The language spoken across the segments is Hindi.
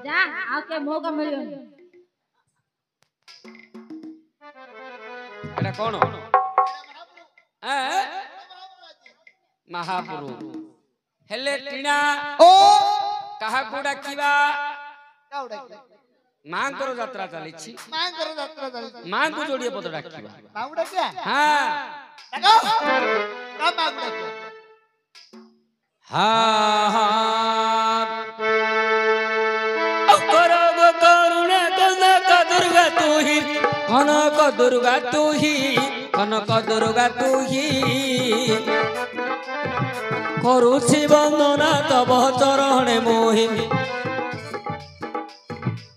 जा आके मौका मिलियो एटा कोन ए महापुरु हेले टीना ओ कहा को डाकिबा काउडा मां करो यात्रा चली छी मां करो यात्रा चली मां को जोड़िए पद डाकिबा बाउडा क्या हां डाको का बाउडा हां हां करो गो करुणा कनक दुर्गा तू ही कनक दुर्गा तू ही कनक दुर्गा तू ही करुछि वंदना तब चरणे मोहि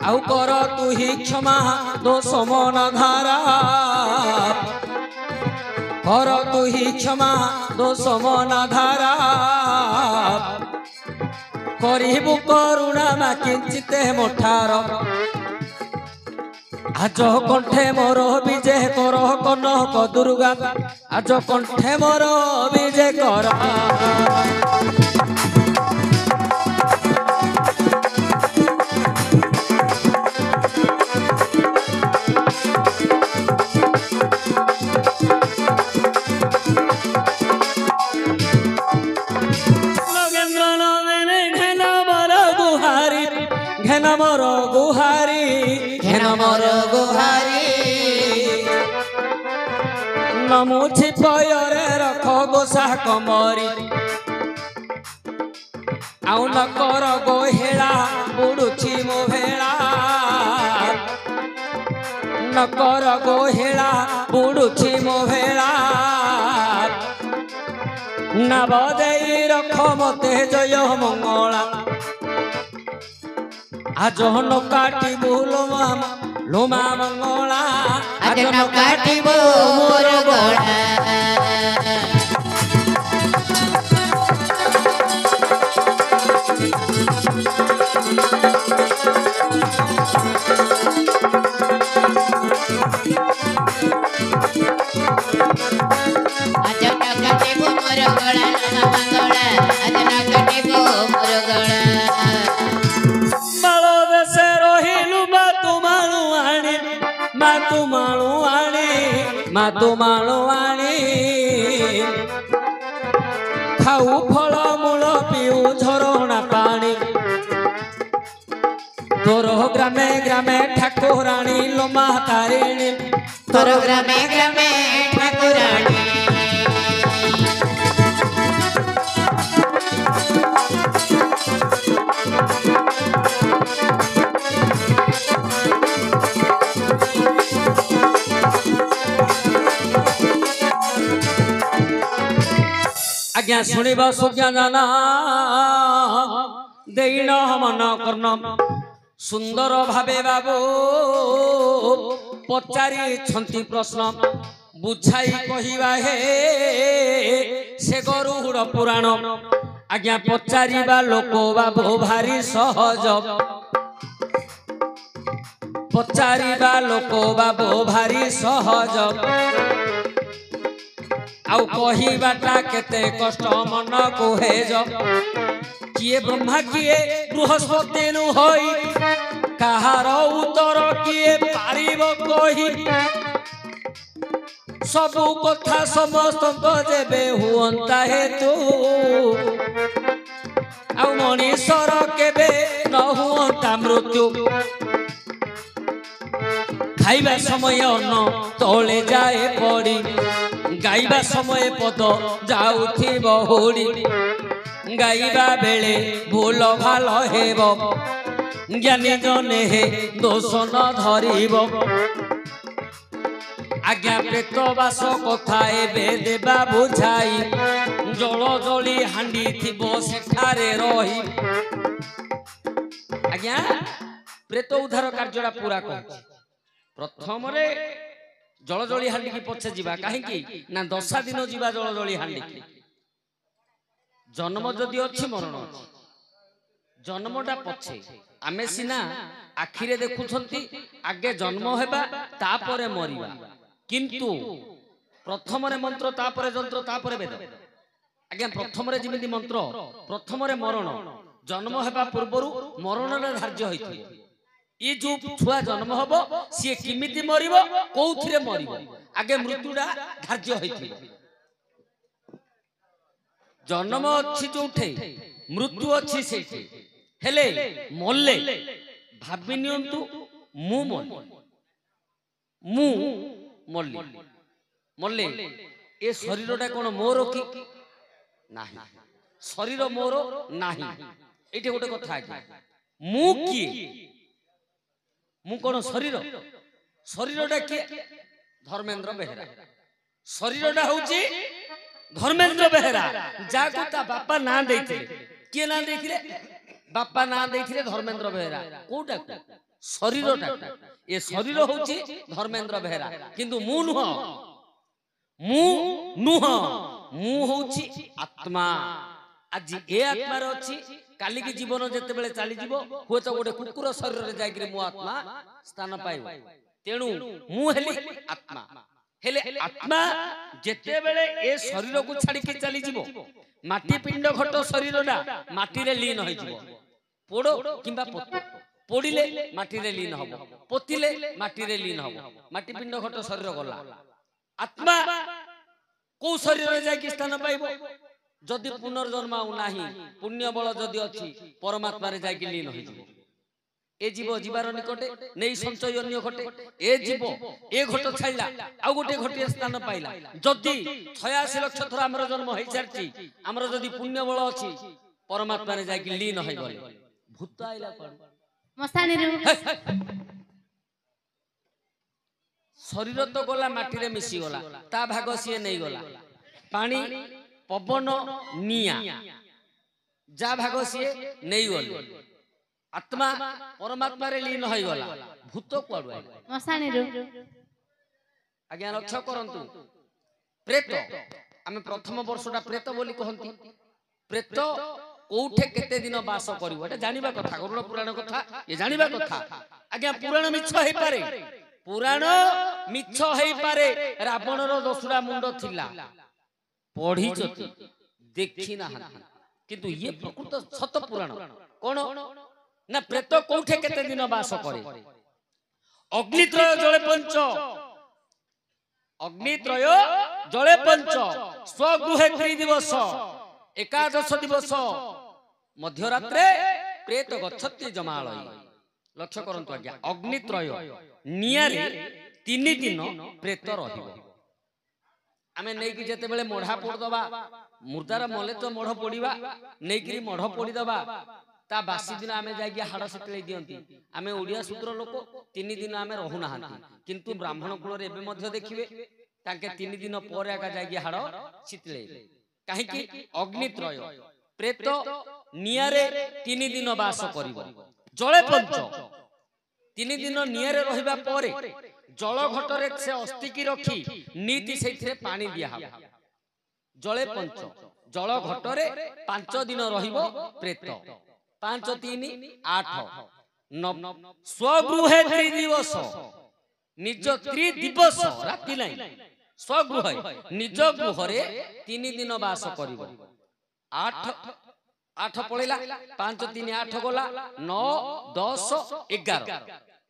आउ कर तू ही क्षमा दोष मन धारा कर तू ही क्षमा दोष मन धारा करिबु करुणा मा किंचिते मोठार आज कंठे मोर विजय कर कनक दुर्गा आज कंठे मोर विजय कर मोर गुहारी नमुछि पयरे रख गोसा कमरी आउ न कर गोहेला बुडुछि मो भेला न कर गोहेला बुडुछि मो भेला नव देई रख मते जय मंगला आज न काटिबु लोमा मंगला आज न काटिबु मोर गळा आज न काटिबु मोर गळा मंगला आज न काटिबु मोर गळा मा तू माळो आणी खाऊ फल मूल पिऊ झरणा पानी तोर ग्रामे ग्रामे ठाकुराणी लोमा तारिणी तोर ग्रामे ग्रामे ठाकुराणी आज्ञा शुणिबा सुज्ञा जाना देन मन कर्ण सुंदर भावे बाबू पचारि छंती प्रश्न बुझाई कहिबा हे से गरुड़ पुराण आज्ञा पचारिबा लोक बाबू भारी सहज पचारिबा लोक बाबू भारी सहज आउ कहिबाटा केते कष्ट मन को हेज किए ब्रह्मा किए बृहस्पति नु होई कहार उत्तर किए पारिब कहि सबु कथा समस्त जेबे हुअंता हेतु आउ मनीषर केबे न हुअंता मृत्यु खाइबा समय अन्न तले जाए पड़ी गाइबा समय पद जाउथि बहुड़ी गाइबा बेले भूल भाल हेब ज्ञानी जने हे दोष न धरिब आज्ञा प्रेत बास कथा एबे देबा बुझाई जल जली हांडी थिबो सेठारे रही आज्ञा प्रेत उद्धार कार्यटा पूरा कर प्रथम रे जल जली हांडी की पछे जीवा काहेकि ना 10 दिन जीवा जल जली हांडी जन्म जदि अछि मरण अछि जन्मटा पछे आमे सिना आखिरे देखुछंती आगे जन्म हेबा तापरे मरिबा किंतु प्रथम रे मंत्र तापरे जंत्र तापरे वेद आज्ञा प्रथम रे जिमिति मंत्र प्रथम रे मरण जन्म हेबा पूर्वरु मरण धार्य होइथिबो ये जो छुआ जन्म हबो सी किमिति मरिबो कोउथिरे मरिबो आगे मृत्युडा धार्य होइथिबो जन्म अछि जोठे मृत्यु अछि सेठी हेले मल्ले भाबि नियंतु मु मल्ली मल्ले ए शरीरटा कोन मोर कि नाही शरीर मोर नाही एटे गोटे कथा आके मु किए मु कोन शरीर शरीरटा के धर्मेंद्र बेहेरा शरीरटा होची धर्मेंद्र बेहेरा जाको ता बापा ना देथिले के ना देथिले बापा ना देथिले धर्मेंद्र बेहेरा कोटा शरीरटा ए शरीर होची धर्मेंद्र बेहेरा किंतु मु नुह मु होची आत्मा आज ए आत्मा रे अछि काली की जीवन जते बेले चली जीवो हो तो गोटे कुकुर शरीर रे जाय कि मु आत्मा स्थान पाइबो तेनु मु हेली आत्मा हेले आत्मा जते बेले ए शरीर को छाडी के चली जीवो माटी पिंड घट शरीरडा माटी रे लीन होई जीवो पोड़ो किंबा पोतो पोड़िले माटी रे लीन हबो पोतिले माटी रे लीन हबो माटी पिंड घट शरीर गला आत्मा को शरीर रे जाय कि स्थान पाइबो जदि पुनर्जन्म आउ नाही पुण्य बल जदि अछि परमात्मा रे जाय कि लीन होई जीवो ए जीव जीवार निकटे नेई संचय अन्य घटे ए जीव ए घट छाइला आ गोटे घटे स्थान पाइला जदि 86 लाख थरा हमर जन्म होई छारची हमर जदि पुण्य बल अछि परमात्मा रे जाय कि लीन होई गले भूत आइला पड़ मस्तानी रे शरीर तो गला माटी रे मिसी गला ता भाग सिए नहीं गला पानी पवन निया जा भाग सिए नहीं गले आत्मा परमात्मा रे लीन होई गला भूत कोडु आइला मस्तानी रे आज्ञा लक्ष्य करंतु प्रेत आमे प्रथम वर्षटा प्रेत बोली कहंती प्रेत कोठे केते दिन वास करिवो एटा जानिबा कथा गरुड़ पुराण कथा ये जानिबा कथा आज्ञा पुराण मिछ हेई पारे पुराण मिछ हेई पारे रावण रो दसुरा मुंड थिला पढ़ी चती देखि ना किंतु ये प्रकृत सत पुराण कोन ना प्रेत कोठे केते दिन वास करे अग्नित्रय जळे पंच स्वगृहे त्रिदिवस एकादश दिवस मध्यरात्रे प्रेत गच्छति जमालय लक्ष्य करंतु आज्ञा अग्नित्रय नियारे 3 दिन प्रेत रहिबो आमे नै कि जते बेले मढ़ा पोड़ दबा मुर्दार मले तो मढ़ पोड़ीबा नै कि मढ़ पोड़ी दबा ता बासी दिन आमे जाय कि हाड़ सेटले दियंती आमे ओडिया सूत्र लोक 3 दिन आमे रहु नाहांती किंतु ब्राह्मण कुल रे एबे मध्य देखिबे ताके 3 दिन ପରେ आका जाय कि हाड़ सितले काहे कि अग्नित्रय प्रेत नियारे 3 दिन वास करिवो जळे पंच 3 दिन नियारे रहिबा परे जल घटरे से अस्थि की रखी नीति सेथिरे पानी दिया हबो जळे पंच जल घटरे 5 दिन रहिबो प्रेत 5 3 8 स्वगृहे त्रिदिवस निज त्रिदिवस राति नै स्वगृह निज गृहरे 3 दिन वास करिवो 8 पळेला 5 3 8 गला 9 10 11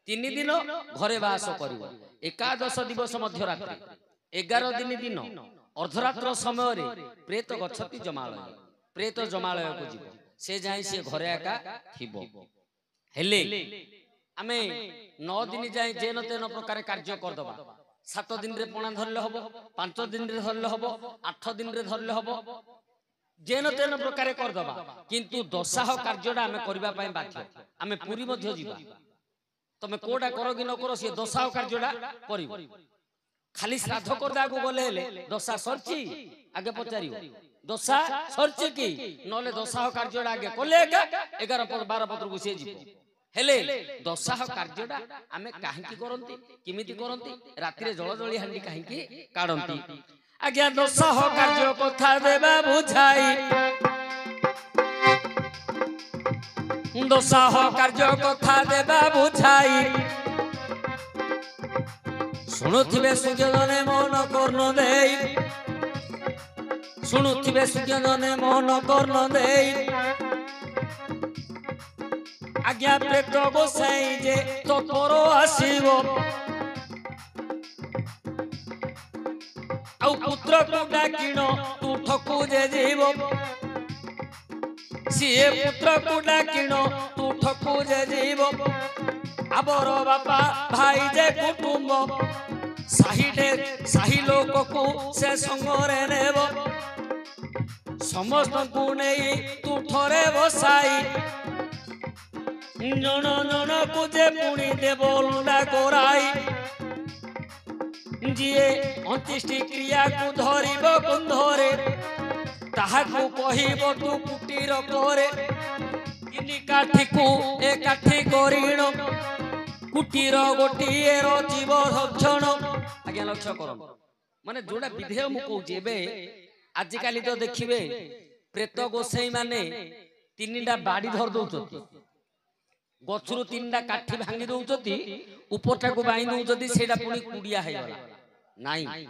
3 दिन घरे वास करिवो एकादश दिवस मध्य रात्रि 11 दिन अर्धरात्र समय रे प्रेत गच्छति जमालय प्रेत जमालय को जीव से जाय से घरे एका थिबो हेले आमे 9 दिन जाय जेन तेन प्रकार कार्य कर दबा 7 दिन रे पणा धरले हबो 5 दिन रे धरले हबो 8 दिन रे धरले हबो जेन तेन प्रकार कर दबा किंतु दशाह कार्यडा आमे करबा पय बाध्य आमे पूरी मध्य जीवा तमे कोडा करो कि न करो से दशाह कार्यडा करिवो खाली श्राद्ध करदा को गले हेले दशा सरची आगे पचारियो दशा सरची की नले दशाह कार्यडा आगे कोले 11 12 पत्र को से जीवो हेले दशाह कार्यडा आमे काहे की करंती किमिति करंती राति रे जळ जळी हांडी काहे की काढंती आज्ञा दशाह कार्य कथा देबा बुझाई दशाह कार्य कथा देबा बुझाई शुणुथिबे सुज्ञजने मोहन कर्ण देई शुणुथिबे सुज्ञजने मोहन कर्ण देई आज्ञा प्रेत गोसाई जे तोर आसीब आउ पुत्र को डाकिण तू ठकु जे जीव सीए पुत्र को डाकिण तू ठकु जे जीव आबर बापा भाई जे कुटुंब साही लोक को से संगरे नेब समस्त को नहीं तू थरे बसाई जन जन को जे पुणी देव लुंडा कराई जीए 29 क्रिया को धरिब कुंधरे ताहाकू कहिब तू कुटीर करे इनी काठी को ए काठी करिण कुटीर गोटिए रो जीव सक्षण आज्ञा लक्ष्य कर माने जोड़ा विधेय मु कहूची एबे आज काली तो देखिबे प्रेत गोसाई माने तीनटा बाड़ी धर दउछती गछरु तीनटा काठी भांगी दउछती ऊपरटा को बाई दउछती सेटा पुनी कुडिया हे गला नाई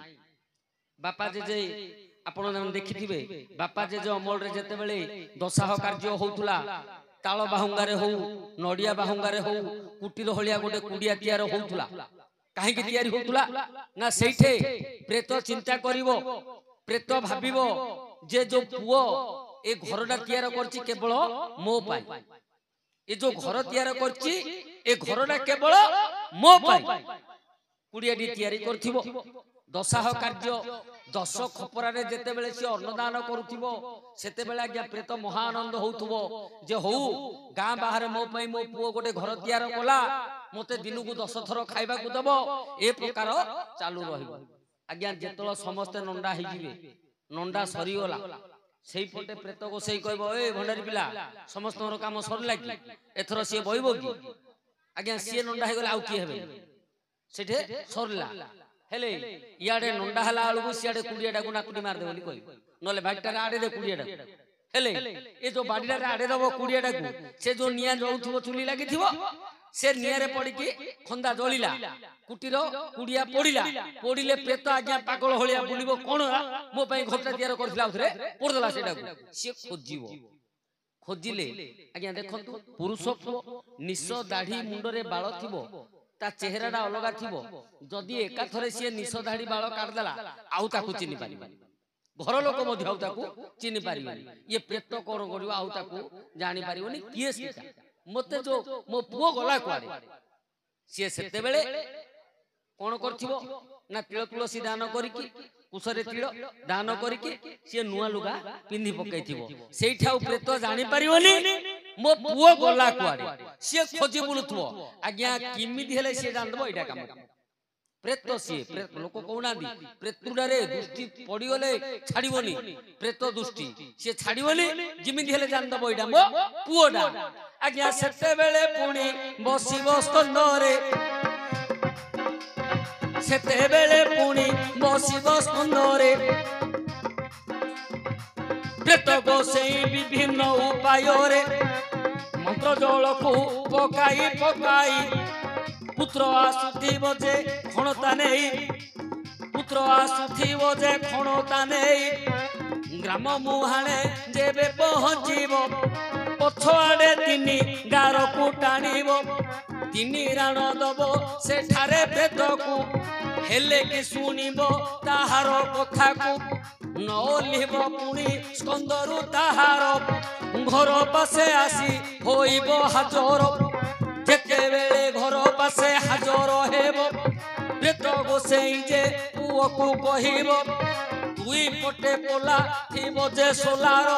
बापा जे आपण देखिथिबे बापा जे अमल रे जते बेले दशाह कार्य होउतुला ताल बाहुंगारे हो नडिया बाहुंगारे हो कुटीर हलिया गोटे कुडिया तयार होउतुला काहे कि तयारी होउतुला ना सेठे प्रेत चिंता करिवो प्रेत भाबिवो जे जो पुओ ए घरटा तयार करछि केवल मो पाई ए जो घर तयार करछि ए घरटा केवल मो पाई कुडियाटी तयारी करथिबो दशाह कार्य 10 खपरा रे जेते बेले से अन्नदान करूथिबो सेते बेले आज्ञा प्रेत महाआनंद होउथबो जे हो गां बाहर मो पई मो पुओ गोटे घर तयार कोला मते दिनु को 10 थरो खाइबा को दबो ए प्रकार चालू रहिबो आज्ञा जेतल समस्त नंडा हे जिवे नंडा सरी गला सेई पटे प्रेत को सेई कहबो ए भंडारी पिला समस्त रो काम सरला कि एथरो से बइबो कि आज्ञा से नंडा हे गला आउ की हेबे सेठे सरला हेले इयाडे नंडा हला आलू सियाडे कुडियाडा को नाकुडी मार दे बोली कहि नले बाडीटा आडे दे कुडियाडा हेले ए जो बाडीटा आडे दबो कुडियाडा को से जो निया जळुथबो चुली लागिथिबो से निया रे पड़ी की खंदा जळिला कुटीर कुडिया पड़िला पड़िले प्रेत आज्ञा पागल होलिया बुलिबो कोन मो पई घरटा तयार करथिला उथरे पड़दला सेटा को से खोजिबो खोजिले आज्ञा देखंतु पुरुष निश दाढ़ी मुंडरे बाळ थिबो ता चेहराटा अलगा थिबो जदी एका थरे से निश दाढ़ी बाळ काटदला आउ ताकू चिनि पारिबानी घर लोक मध्य आउ ताकू चिनि पारिबानी ये प्रेत कोन करियो आउ ताकू जानि पारिबोनी किए सेटा मते जो मो पुओ गला कुआडे से सेते बेले कोन करथिबो ना तिल तुलसी दान करिकि कुसरे तिल दान करिकि से नुआ लुगा पिंधी पकैथिबो सेइठाउ प्रेत जानि पारिबोनी मो पुओ गला कुआडे से खोजी बुलुथबो आज्ञा किमिति हेले से जानदबो एटा काम प्रेत से प्रेत लोक कोना दी प्रेतुडारे दृष्टि पड़ी गले छाड़ीबोनी प्रेत दृष्टि से छाड़ीबोनी जिमिति हेले जानदबो एटा मो पुओडा आज्ञा सेते बेले पुणी बसिबो स्कंदरे सेते बेले पुणी बसिबो स्कंदरे प्रेत गोसाई विभिन्न उपाय रे मंत्र जल को पकाई पकाई पुत्र आसुथिब जे खणता नहीं पुत्र आसुथिब जे खणता नहीं ग्राम मुहाणे जेबे पहुँचीब पछआडे तिनी गार को टाणीब तिनी राण दब सेठारे प्रेत को हेले कि सुनिब ताहार कथा को नलिब पुणी स्कंदरु ताहार घर पासे आसी होइब हाजर जेते बेले घर पासे हाजर हेब प्रेत गोसाई जे पुओ को कहिब दुई पटे पोला थिब जे सोलार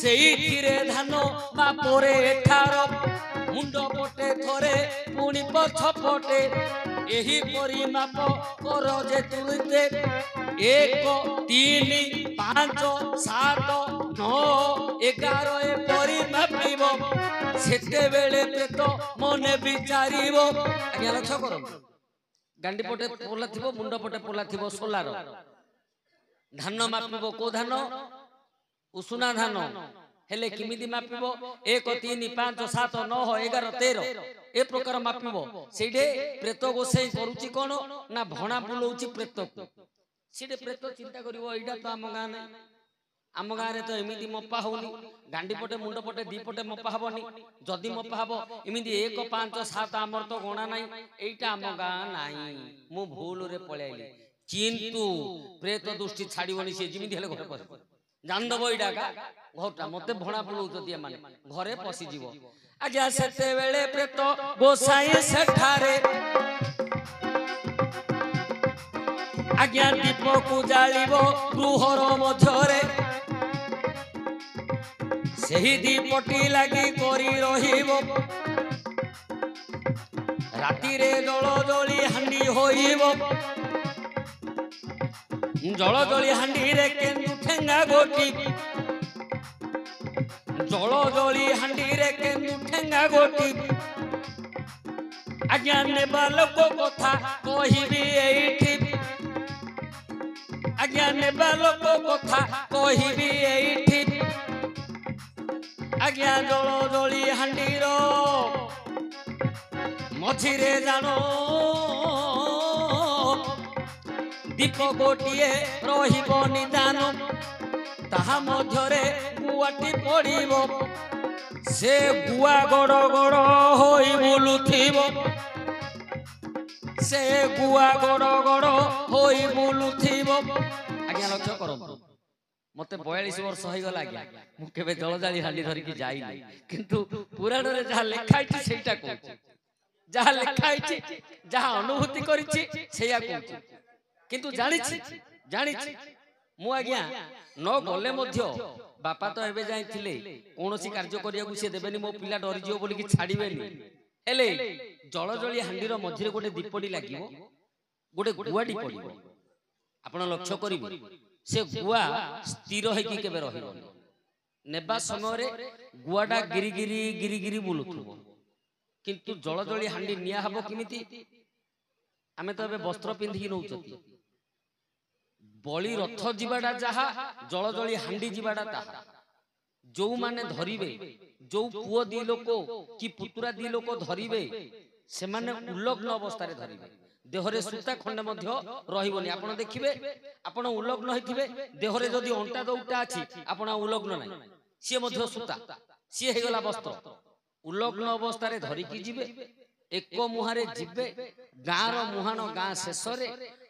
सेइथिरे धान बापरे एठार मुंड पटे थरे पुणी पछ पटे एही परिमाप कर जे तुरते 1 3 5 7 9 11 ए परिमापिब सेते बेले प्रेत मने विचारिब आज्ञा लक्ष्य करो गांडी पटे पोला थिबो मुंड पटे पोला थिबो सोलार धान मापिब को धान उषुना धान हेले किमिति मापिबो 1 3 5 7 9 11 13 ए प्रकार मापिबो सेडे प्रेत गोसाई करूची कोन ना भणा बुलौची प्रेत को सेडे प्रेत चिंता करिवो एडा तो हम गाने आम गाँव में तो एमती मपा होनी गांडी पटे मुंड पटे दी पटे मपा हबनी जदि मपा हब एमती 1 5 7 आमर तो गणा नाई एटा आम गाँ नाई मु भूल रे पळेली किंतु प्रेत दृष्टि छाड़ीबनी से जिमिति हेले घरे पस जान दबो एटा का घरटा मते भणा पळौत दिया माने घरे पसी जीवो आज्ञा सेते बेले प्रेत गोसाई सेठारे आज्ञा दीप को जालिबो गृहर मध्यरे सही दीपटी लगी करी रहिबो राति रे जल जली हांडी होइबो जल जली हांडी रे केन्दु ठेंगा गोटी जल जली हांडी रे केन्दु ठेंगा गोटी आज्ञा नेबा लोक कथा कहिबी एठी आज्ञा नेबा लोक कथा कहिबी एठी आज्ञा जल जली हांडीर मझिरे जानो दीप गोटिए रहिबो निदान ताहा मध्यरे गुआटी पड़िबो से गुआ गड़ गड़ होई बुलुथिबो से गुआ गड़ गड़ होई बुलुथिबो आज्ञा लक्ष्य करंतु मते 42 वर्ष हो गला आज्ञा मु केबे जल जाली हांडी धरिकी जाई नै किंतु पुराण रे जहा लेखाइछि सेटा कहू जहा लेखाइछि जहा अनुभूति करिछि सेया कहू किंतु जानिछि मु आज्ञा न गले मध्य बापा तो एबे जाइथिले कोनोसी कार्य करिया को से देबेनी मो पिला डरि जियो बोली कि छाड़ीबेनी हेले जल जली हांडीर मध्यरे गोटे दीपडी लागिवो गोटे गुआडी पड़िबो आपण लक्ष्य करिबो से गुआ स्थिर होइकी केबे रहिबो नेबा समय रे गुआडा गिरी गिरी गिरी गिरी बुलुथुबो किंतु जल जली हांडी निया हबो किमिति आमे तो एबे वस्त्र पिंधी नउचती बली रथ जीवाडा जहा जल जली हांडी जीवाडा ताहा जो माने धरिबे जो पुओ दी लोक कि पुतुरा दी लोक धरिबे से माने उल्लग्न अवस्था रे धरिबे देहरे सूता खंडे मध्य रहिबोनी आपण देखिबे आपण उल्लग्न होइथिबे देहरे जदी अंटा दउटा अछि आपण उल्लग्न नै से मध्य सूता से हे गला वस्त्र उल्लग्न अवस्था रे धरि कि जिबे एक मुहारे जिबे गाँर मुहान गाँ शेष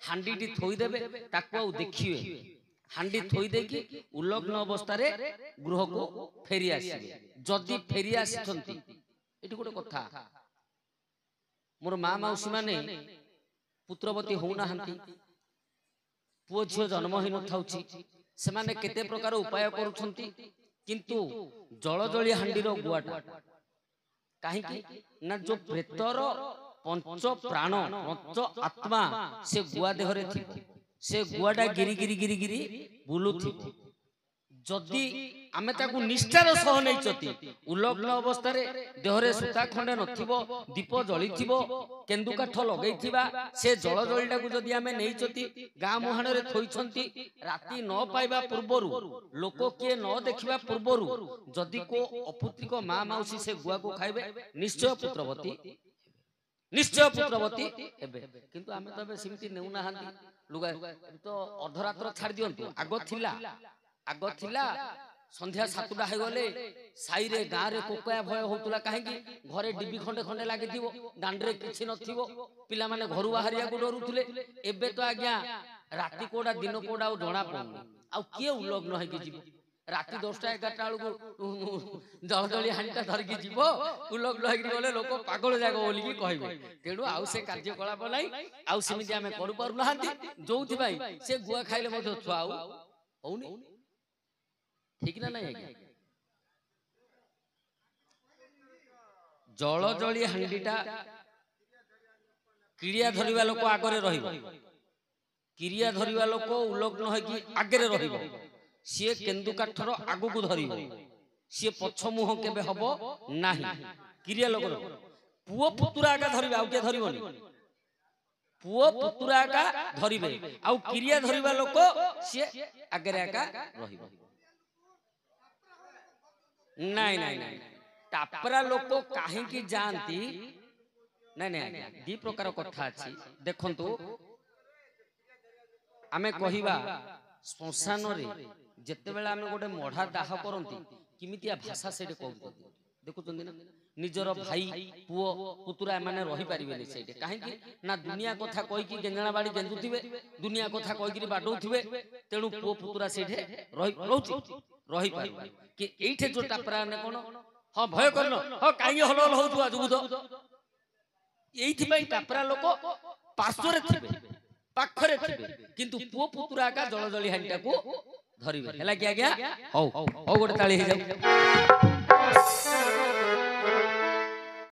हांडी थोई देबे ताकू आउ देखिबे हांडी थोई देकी उल्लग्न अवस्था रे गृह को फेरी आसीबे जदी फेरी आसिथंती एटी गोटे कथा मोर माँ मौसी माने पुत्रवती होना हंती पुओ झियो जन्म होई न थाउची से माने केते प्रकार उपाय करूछंती किंतु जल जली हांडीर गुआटा काहे की ना जो प्रेतर पंच प्राण पंच आत्मा से गुआ देहरे थी से गुआटा गिरी गिरी गिरी गिरी बुलुथि जदि आमे ताकू निष्ठार सह नैचती उल्लग्न अवस्था रे देहरे सूता खंडे नथिबो दीप जलिथिबो केन्दु काठ लगैथिबा से जल जलिटा को जदि आमे नैचती गाँ मुहाण रे थोइछंती राति न पाइबा पूर्वरु लोक के न देखिबा पूर्वरु जदि को अपुत्रिक माँ मौसी से गुआ को खाइबे निश्चय पुत्रवती हेबे किंतु आमे तबे सिमति नेउ नाहांती लुगा तो अर्धरात्र छाड़ दियंतु आग थिला संध्या 7टा हो गले साई रे गाँ रे कोकया भय होतुला काहे की घरे डिबी खंडे खंडे लागिथिबो दांडरे किछि नथिबो पिला माने घरु बाहरिया को डरुथुले एबे तो आज्ञा राति कोडा दिन कोडा जणा पड़नु आ किए उल्लग्न है कि जीव राति 10टा 11टा बेलू जल जली हांडीटा धरिकी जीव उल्लग्न है गले लोक पागल जागो बोली की कहबे तेणु आउ से कार्यकलाप नाही आउ सेमिति आमे करू पारु नाहांती जोउथि भाई से गुआ खाइले मधे छुआ होउनी ठीक ना नहीं जल जली हांडीटा किड़िया धरिबा लोक आगरे रहिबो किड़िया धरिबा लोक उल्लग्न है कि आगरे रहिबो सी केन्दु काठर आगु को धरिबो सी पछ मुह केबे हबो नाही किड़िया लोक पुओ पुतुरा आगा धरिबे आउ के धरिबोनी पुओ पुतुरा आगा धरिबे आउ किड़िया धरिबा लोक सी आगरे आगा रहिबो नहीं नहीं नहीं टापरा लोक काहे की जानती नहीं नहीं दी प्रकार कथा अछि देखंतु आमे कहिबा श्मशान रे ଯେତେବେଳେ ଆମେ ଗୋଟେ ମଢା ଦାହ କରନ୍ତି କେମିତିଆ ଭାଷା ସେଇଠି କହୁଛନ୍ତି ଦେଖୁଛନ୍ତି ନା ନିଜର ଭାଇ ପୁଅ ପୁତୁରା ଏମାନେ ରହିପାରିବେନି ସେଇଠି କାହିଁକି ନା ଦୁନିଆ କଥା କହିକି ଗେଞ୍ଜାଣା ବାଡ଼ି ଗେଞ୍ଜୁଥିବେ ଦୁନିଆ କଥା କହିକିରି ବାଡଉଥିବେ ତେଣୁ ପୁଅ ପୁତୁରା ସେଇଠି ରହିପାରିବେ କି ଏଇଠି ଯୋଉ ଟାପରା ମାନେ କଣ ହଁ ଭୟ କରିନ ହଁ କାହିଁକି ହଲ ହଲ ହଉଛୁ ଆଜକୁ ତ এইଥିପାଇଁ ଟାପରା ଲୋକ ପାର୍ଶ୍ୱରେ ଥିବେ ପାଖରେ ଥିବେ କିନ୍ତୁ ପୁଅ ପୁତୁରା ଏକା ଜଳଜଳି ହାଣ୍ଡିଟାକୁ ଧରିବେ ହେଲା କି ଆଜ୍ଞା ହଉ ହଉ ଗୋଟେ ତାଳି ହେଇଯାଉ